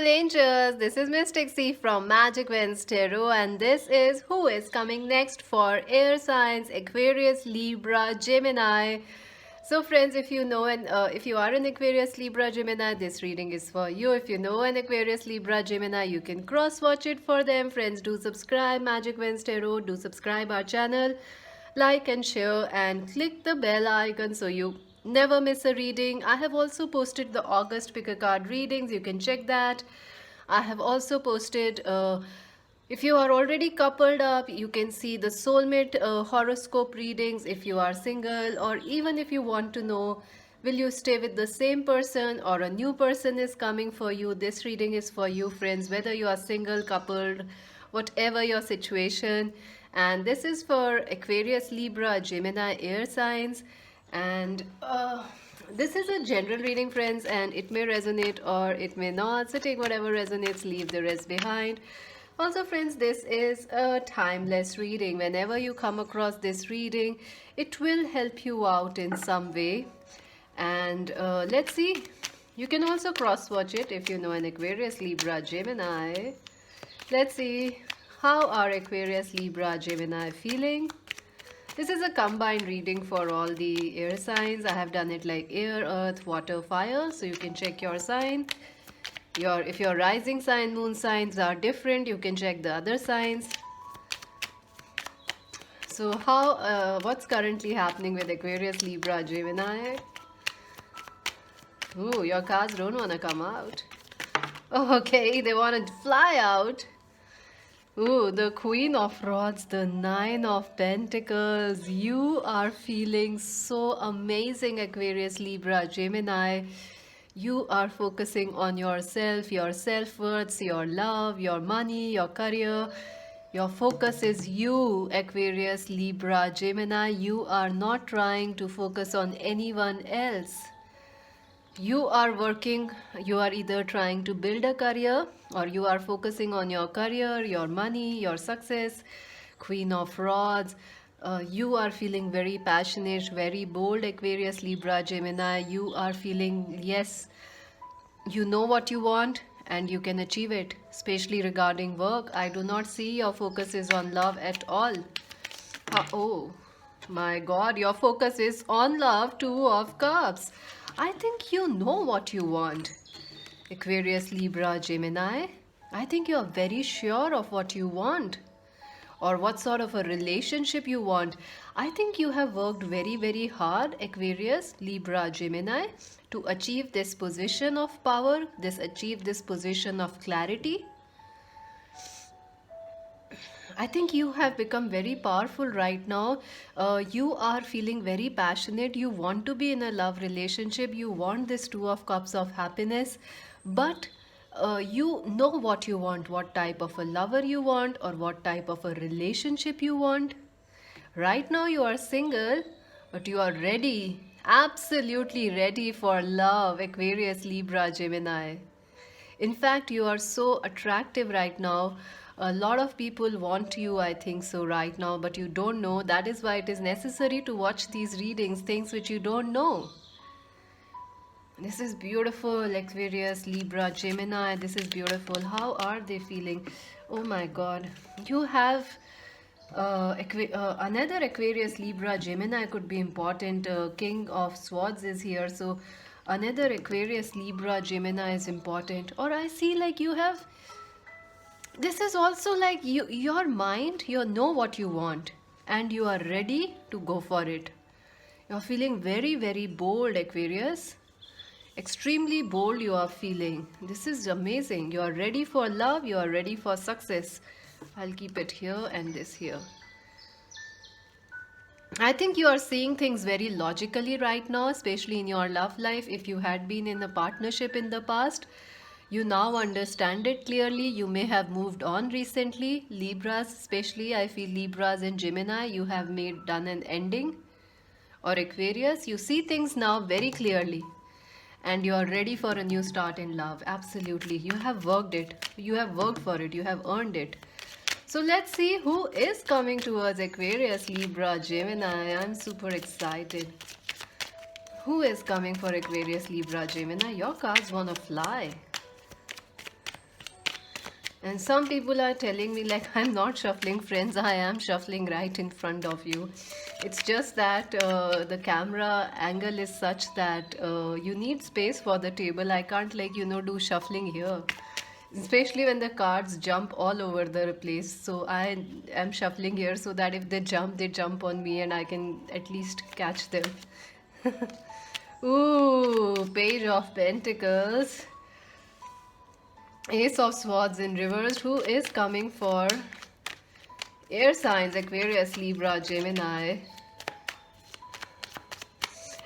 angels, this is Mystic C from Magic Winds Tarot, and this is who is coming next for air signs Aquarius, Libra, Gemini. So friends, if you know and if you are an Aquarius, Libra, Gemini, this reading is for you. If you know an Aquarius, Libra, Gemini, you can cross watch it for them. Friends, do subscribe Magic Winds Tarot, do subscribe our channel, like and share, and click the bell icon so you never miss a reading. I have also posted the August pick a card readings. You can check that. I have also posted if you are already coupled up, you can see the soulmate horoscope readings if you are single, or even if you want to know will you stay with the same person or a new person is coming for you. This reading is for you, friends, whether you are single, coupled, whatever your situation. And this is for Aquarius, Libra, Gemini, air signs. And this is a general reading, friends, and it may resonate or it may not. So take whatever resonates, leave the rest behind. Also, friends, this is a timeless reading. Whenever you come across this reading, it will help you out in some way. And let's see. You can also cross-watch it if you know an Aquarius, Libra, Gemini. Let's see. How are Aquarius, Libra, Gemini feeling? This is a combined reading for all the air signs. I have done it like air, earth, water, fire. So you can check your sign. If your rising sign, moon signs are different, you can check the other signs. So what's currently happening with Aquarius, Libra, Gemini? Ooh, your cards don't want to come out. Okay, they want to fly out. Ooh, the Queen of Rods, the Nine of Pentacles. You are feeling so amazing, Aquarius, Libra, Gemini. You are focusing on yourself, your self-worth, your love, your money, your career. Your focus is you, Aquarius, Libra, Gemini. You are not trying to focus on anyone else. You are working, you are either trying to build a career or you are focusing on your career, your money, your success. Queen of Rods. You are feeling very passionate, very bold, Aquarius, Libra, Gemini. You are feeling, yes, you know what you want and you can achieve it, especially regarding work. I do not see your focus is on love at all. Oh my God, your focus is on love, Two of Cups. I think you know what you want, Aquarius, Libra, Gemini. I think you're very sure of what you want or what sort of a relationship you want. I think you have worked very, very hard, Aquarius, Libra, Gemini, to achieve this position of power, achieve this position of clarity. I think you have become very powerful right now. You are feeling very passionate. You want to be in a love relationship. You want this Two of Cups of happiness. But you know what you want, what type of a lover you want or what type of a relationship you want. Right now you are single, but you are ready, absolutely ready for love, Aquarius, Libra, Gemini. In fact, you are so attractive right now. A lot of people want you, I think so, right now, but you don't know. That is why it is necessary to watch these readings, things which you don't know. This is beautiful, Aquarius, Libra, Gemini. This is beautiful. How are they feeling? Oh my God. You have another Aquarius, Libra, Gemini could be important. King of Swords is here. So another Aquarius, Libra, Gemini is important. Or I see like you have, this is also like your mind, you know what you want and you are ready to go for it. You're feeling very, very bold, Aquarius. Extremely bold you are feeling. This is amazing. You are ready for love. You are ready for success. I'll keep it here and this here. I think you are seeing things very logically right now, especially in your love life. If you had been in a partnership in the past, you now understand it clearly. You may have moved on recently. Libras, especially, I feel Libras and Gemini, you have done an ending. Or Aquarius, you see things now very clearly. And you are ready for a new start in love. Absolutely. You have worked it. You have worked for it. You have earned it. So let's see who is coming towards Aquarius, Libra, Gemini. I'm super excited. Who is coming for Aquarius, Libra, Gemini? Your cards want to fly. And some people are telling me, like, I'm not shuffling, friends. I am shuffling right in front of you. It's just that the camera angle is such that you need space for the table. I can't, like, do shuffling here. Especially when the cards jump all over the place. So I am shuffling here so that if they jump on me and I can at least catch them. Ooh, Page of Pentacles. Ace of Swords in reverse. Who is coming for air signs? Aquarius, Libra, Gemini.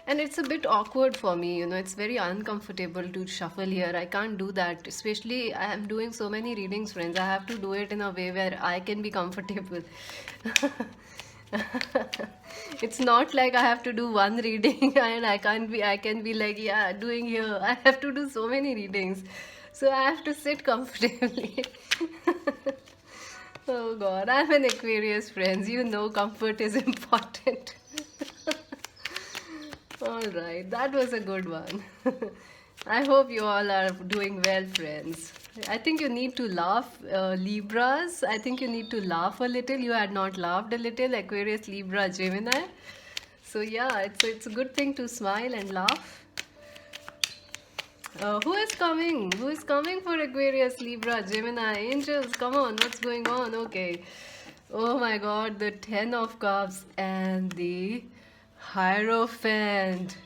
And it's a bit awkward for me, it's very uncomfortable to shuffle here. I can't do that. Especially, I am doing so many readings, friends. I have to do it in a way where I can be comfortable. It's not like I have to do one reading and I can be like, yeah, doing here. I have to do so many readings. So I have to sit comfortably. Oh God, I'm an Aquarius, friends. Comfort is important. All right, that was a good one. I hope you all are doing well, friends. I think you need to laugh, Libras. I think you need to laugh a little. You had not laughed a little, Aquarius, Libra, Gemini. So yeah, it's a good thing to smile and laugh. Who is coming? Who is coming for Aquarius, Libra, Gemini? Angels, come on, what's going on? Okay. Oh my God, the Ten of Cups and the Hierophant.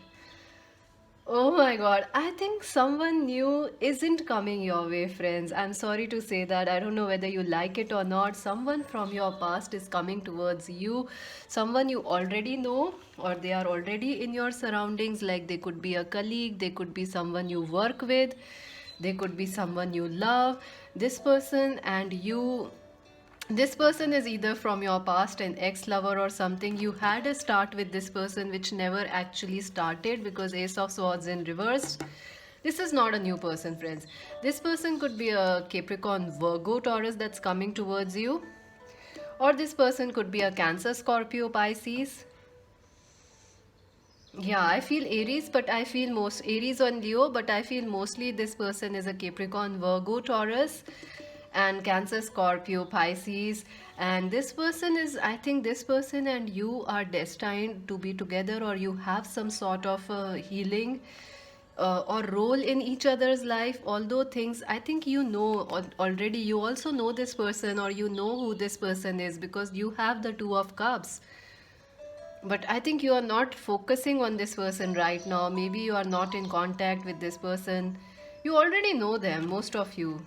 Oh my God, I think someone new isn't coming your way, friends. I'm sorry to say that. I don't know whether you like it or not. Someone from your past is coming towards you. Someone you already know, or they are already in your surroundings. Like they could be a colleague, they could be someone you work with, they could be someone you love. This person and you, this person is either from your past, an ex-lover or something. You had a start with this person which never actually started, because Ace of Swords in reverse. This is not a new person, friends. This person could be a Capricorn, Virgo, Taurus that's coming towards you. Or this person could be a Cancer, Scorpio, Pisces. Yeah, I feel Aries, but I feel most Aries on Leo, but I feel mostly this person is a Capricorn, Virgo, Taurus, and Cancer, Scorpio, Pisces. And this person is, I think this person and you are destined to be together, or you have some sort of healing or role in each other's life. Although things, I think already, you also know this person, or you know who this person is, because you have the Two of Cups. But I think you are not focusing on this person right now. Maybe you are not in contact with this person. You already know them, most of you.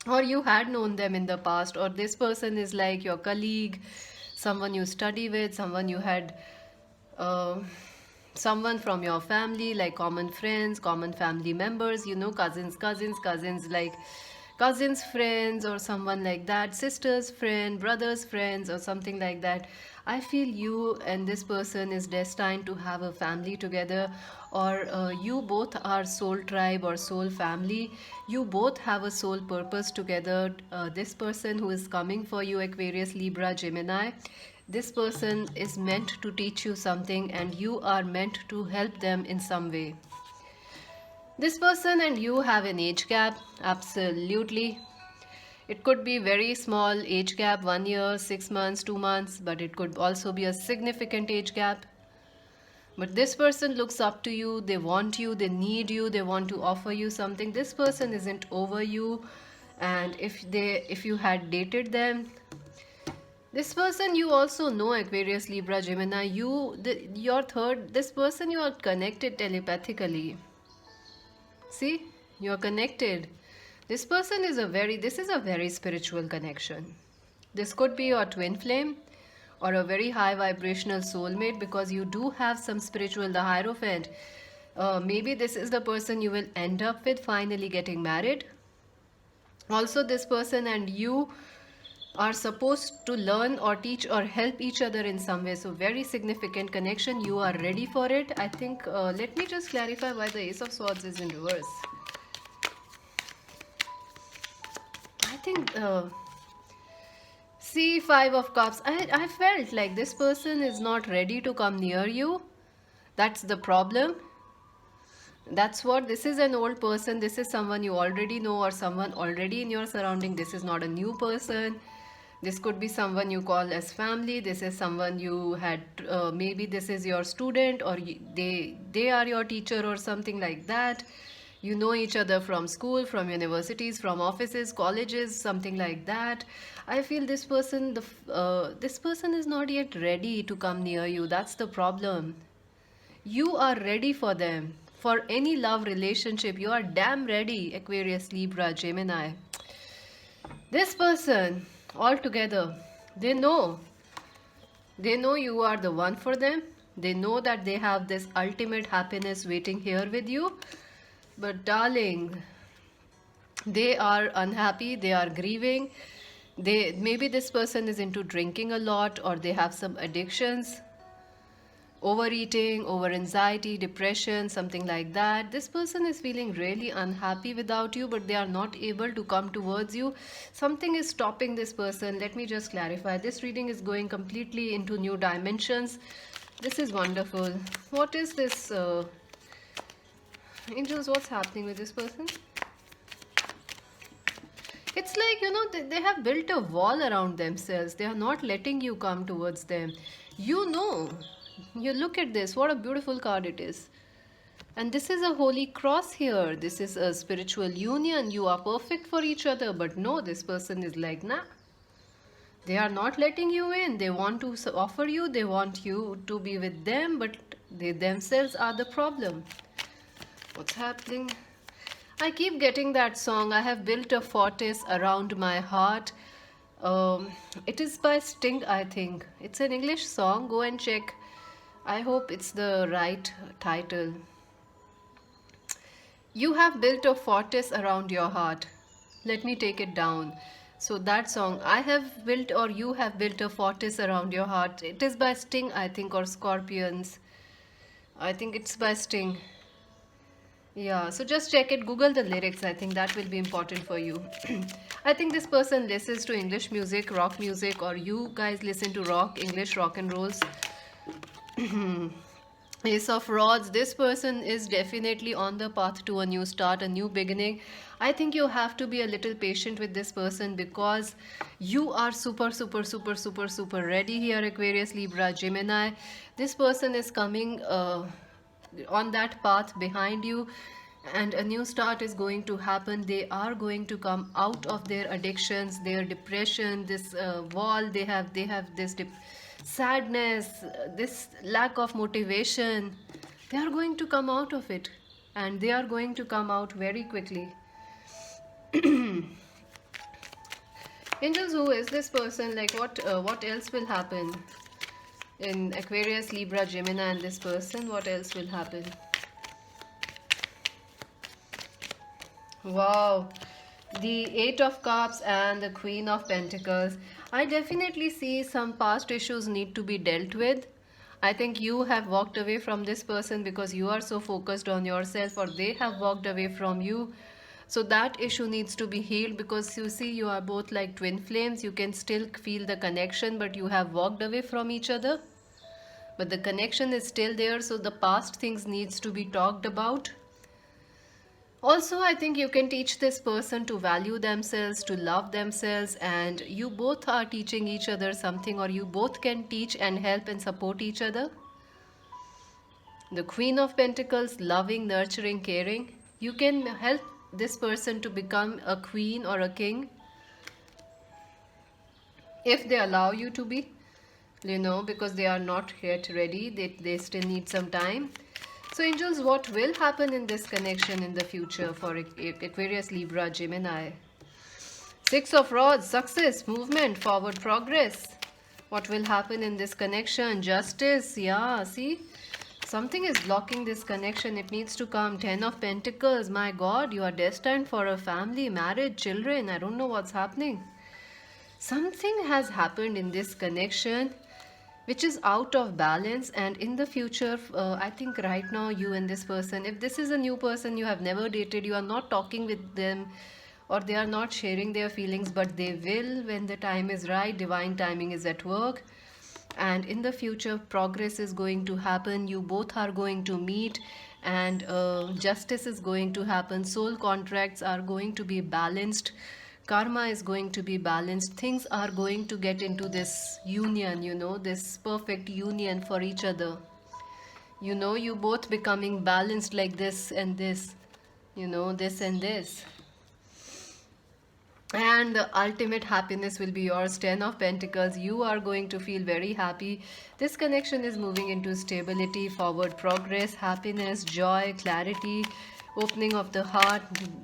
Or you had known them in the past. Or this person is like your colleague, someone you study with, someone you had, uh, someone from your family, like common friends, common family members, cousins, like cousins friends, or someone like that, sisters friend, brothers friends, or something like that. I feel you and this person is destined to have a family together, or you both are soul tribe or soul family. You both have a soul purpose together. This person who is coming for you, Aquarius, Libra, Gemini, this person is meant to teach you something, and you are meant to help them in some way. This person and you have an age gap, absolutely. It could be very small age gap, 1 year, 6 months, 2 months, but it could also be a significant age gap. But this person looks up to you, they want you, they need you, they want to offer you something. This person isn't over you, and if you had dated them, this person you also know, Aquarius, Libra, Gemini, this person you are connected telepathically. See, you're connected. This person is this is a very spiritual connection. This could be your twin flame or a very high vibrational soulmate, because you do have some spiritual, the Hierophant. Maybe this is the person you will end up with finally getting married. Also, this person and you are supposed to learn or teach or help each other in some way. So very significant connection. You are ready for it. I think, let me just clarify why the Ace of Swords is in reverse. I think, see, Five of Cups. I felt like this person is not ready to come near you. That's the problem. That's what, this is an old person, this is someone you already know or someone already in your surrounding. This is not a new person. This could be someone you call as family. This is someone you had, maybe this is your student, or they are your teacher or something like that. You know each other from school, from universities, from offices, colleges, something like that. I feel this person, this person is not yet ready to come near you. That's the problem. You are ready for them. For any love relationship, you are damn ready, Aquarius, Libra, Gemini. This person, altogether, they know. They know you are the one for them. They know that they have this ultimate happiness waiting here with you. But darling, they are unhappy, they are grieving. Maybe this person is into drinking a lot, or they have some addictions, overeating, over anxiety, depression, something like that. This person is feeling really unhappy without you, but they are not able to come towards you. Something is stopping this person. Let me just clarify. This reading is going completely into new dimensions. This is wonderful. What is this? Angels, what's happening with this person? It's like, they have built a wall around themselves. They are not letting you come towards them. You know, you look at this, what a beautiful card it is. And this is a holy cross here. This is a spiritual union. You are perfect for each other. But no, this person is like, nah. They are not letting you in. They want to offer you. They want you to be with them. But they themselves are the problem. What's happening? I keep getting that song, I have built a fortress around my heart. It is by Sting, I think. It's an English song. Go and check. I hope it's the right title. You have built a fortress around your heart. Let me take it down. So that song, I have built, or you have built a fortress around your heart. It is by Sting, I think, or Scorpions. I think it's by Sting. Yeah, so just check it, Google the lyrics. I think that will be important for you. I think this person listens to English music, rock music, or you guys listen to rock, English rock and rolls. Ace of Rods, this person is definitely on the path to a new start, a new beginning. I think you have to be a little patient with this person, because you are super, super, super, super, super ready here, Aquarius, Libra, Gemini. This person is coming on that path behind you, and a new start is going to happen. They are going to come out of their addictions, their depression, this wall they have this sadness, this lack of motivation. They are going to come out of it, and they are going to come out very quickly. Angels, who is this person? Like, what else will happen in Aquarius, Libra, Gemini, and this person? What else will happen? Wow, the Eight of Cups and the Queen of Pentacles. I definitely see some past issues need to be dealt with. I think you have walked away from this person because you are so focused on yourself, or they have walked away from you. So that issue needs to be healed, because you see, you are both like twin flames. You can still feel the connection, but you have walked away from each other. But the connection is still there, so the past things needs to be talked about. Also, I think you can teach this person to value themselves, to love themselves, and you both are teaching each other something, or you both can teach and help and support each other. The Queen of Pentacles, loving, nurturing, caring. You can help this person to become a queen or a king if they allow you to be, because they are not yet ready. They still need some time. So angels, what will happen in this connection in the future for Aquarius, Libra, Gemini? Six of Rods, success, movement, forward progress. What will happen in this connection? Justice, yeah, see? Something is blocking this connection. It needs to come. Ten of Pentacles, my God, you are destined for a family, marriage, children. I don't know what's happening. Something has happened in this connection which is out of balance, and in the future, I think right now, you and this person, if this is a new person you have never dated, you are not talking with them, or they are not sharing their feelings, but they will when the time is right. Divine timing is at work, and in the future progress is going to happen. You both are going to meet, and justice is going to happen. Soul contracts are going to be balanced. Karma is going to be balanced. Things are going to get into this union, this perfect union for each other. You both becoming balanced like this and this, this and this. And the ultimate happiness will be yours. 10 of Pentacles. You are going to feel very happy. This connection is moving into stability, forward progress, happiness, joy, clarity, opening of the heart.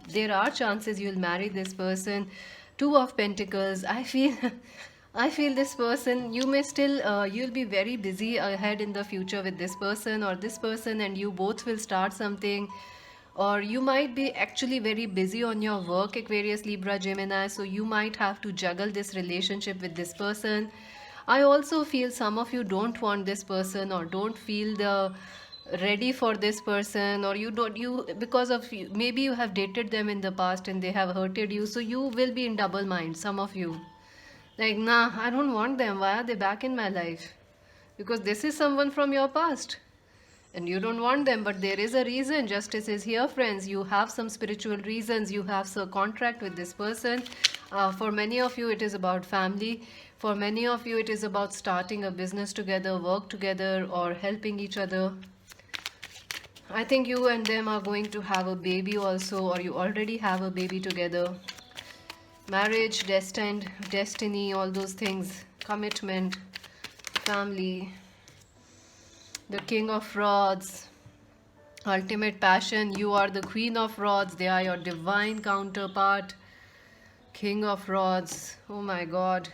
There are chances you'll marry this person. 2 of Pentacles. I feel I feel this person, you may still you'll be very busy ahead in the future with this person or this person, and you both will start something. Or you might be actually very busy on your work, Aquarius, Libra, Gemini, so you might have to juggle this relationship with this person. I also feel some of you don't want this person or don't feel the ready for this person, or you because of maybe you have dated them in the past and they have hurted you, so you will be in double mind, some of you. Like, nah, I don't want them. Why are they back in my life? Because this is someone from your past and you don't want them, but there is a reason. Justice is here, friends. You have some spiritual reasons. You have a contract with this person. For many of you, it is about family. For many of you, it is about starting a business together, work together, or helping each other. I think you and them are going to have a baby also, or you already have a baby together. Marriage, destined, destiny, all those things. Commitment, family. The King of Rods, ultimate passion. You are the Queen of Rods. They are your divine counterpart. King of Rods. Oh my God.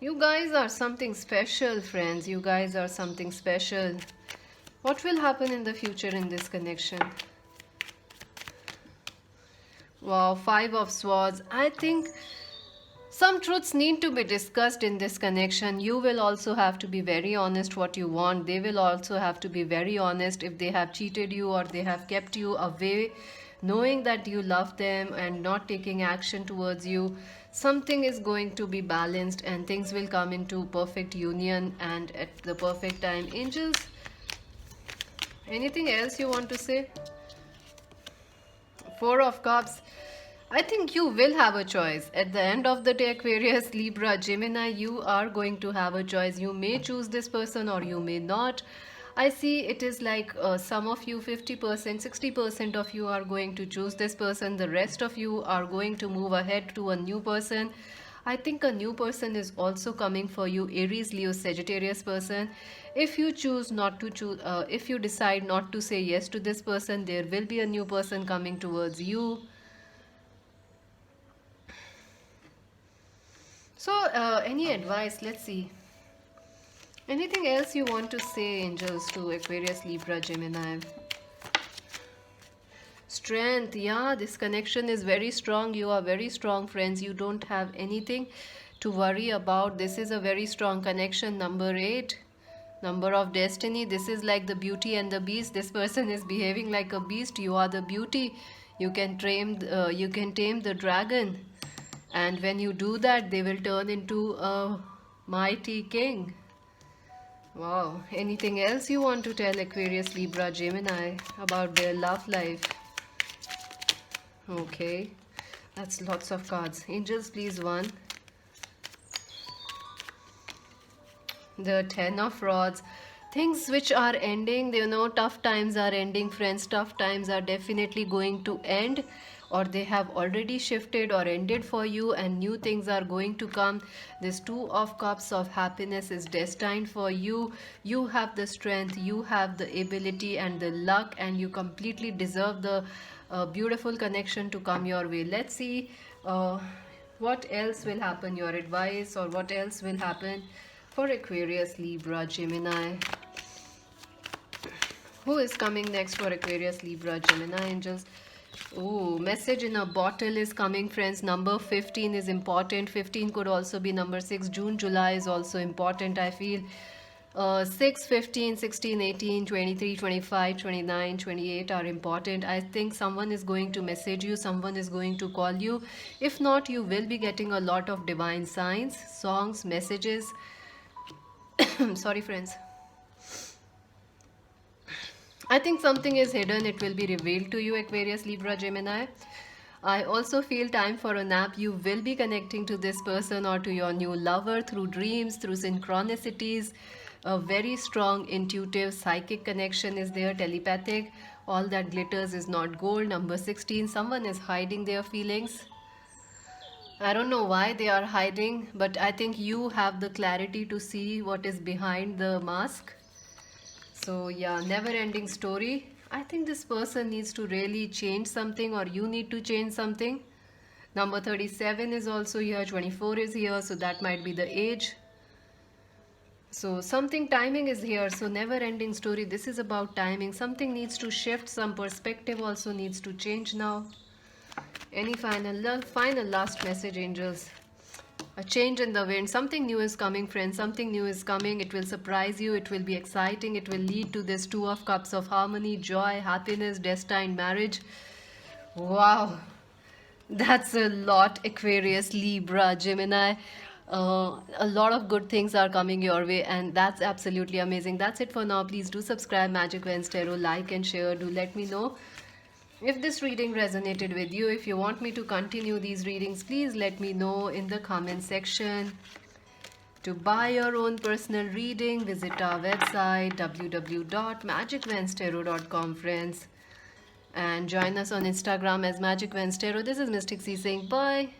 You guys are something special, friends. You guys are something special. What will happen in the future in this connection? Wow, 5 of Swords. I think some truths need to be discussed in this connection. You will also have to be very honest what you want. They will also have to be very honest if they have cheated you or they have kept you away, knowing that you love them and not taking action towards you. Something is going to be balanced and things will come into perfect union and at the perfect time. Angels, anything else you want to say? 4 of Cups. I think you will have a choice. At the end of the day, Aquarius, Libra, Gemini, you are going to have a choice. You may choose this person or you may not. I see it is like some of you, 50%, 60% of you are going to choose this person. The rest of you are going to move ahead to a new person. I think a new person is also coming for you, Aries, Leo, Sagittarius person. If you choose not to choose, if you decide not to say yes to this person, there will be a new person coming towards you. So, any advice? Let's see. Anything else you want to say, angels, to Aquarius, Libra, Gemini? Strength. Yeah, this connection is very strong. You are very strong, friends. You don't have anything to worry about. This is a very strong connection. Number 8. Number of destiny. This is like the beauty and the beast. This person is behaving like a beast. You are the beauty. You can tame the dragon. And when you do that, they will turn into a mighty king. Wow. Anything else you want to tell Aquarius, Libra, Gemini about their love life? Okay. That's lots of cards. Angels, please, one. The 10 of Rods. Things which are ending, tough times are ending, friends. Tough times are definitely going to end, or they have already shifted or ended for you, and new things are going to come. This 2 of Cups of happiness is destined for you. You have the strength, you have the ability and the luck, and you completely deserve the beautiful connection to come your way. Let's see what else will happen, your advice, or what else will happen for Aquarius, Libra, Gemini. Who is coming next for Aquarius, Libra, Gemini, angels? Oh, message in a bottle is coming, friends. Number 15 is important. 15 could also be number 6. June, July is also important, I feel. 6, 15, 16, 18, 23, 25, 29, 28 are important. I think someone is going to message you. Someone is going to call you. If not, you will be getting a lot of divine signs, songs, messages. Sorry, friends. I think something is hidden, it will be revealed to you, Aquarius, Libra, Gemini. I also feel time for a nap. You will be connecting to this person or to your new lover through dreams, through synchronicities. A very strong intuitive psychic connection is there, telepathic. All that glitters is not gold. Number 16, someone is hiding their feelings. I don't know why they are hiding, but I think you have the clarity to see what is behind the mask. So, yeah, never ending story. I think this person needs to really change something, or you need to change something. Number 37 is also here, 24 is here, so that might be the age. So, something timing is here, so never ending story. This is about timing. Something needs to shift, some perspective also needs to change now. Any final last message, angels? A change in the wind. Something new is coming, friends. Something new is coming. It will surprise you. It will be exciting. It will lead to this Two of Cups of harmony, joy, happiness, destined marriage. Wow. That's a lot, Aquarius, Libra, Gemini. A lot of good things are coming your way, and that's absolutely amazing. That's it for now. Please do subscribe Magic Vents Tarot, like and share. Do let me know if this reading resonated with you. If you want me to continue these readings, please let me know in the comment section. To buy your own personal reading, visit our website www.magicventstarot.com, friends. And join us on Instagram as Magic Vents Tarot. This is Mystic C saying bye.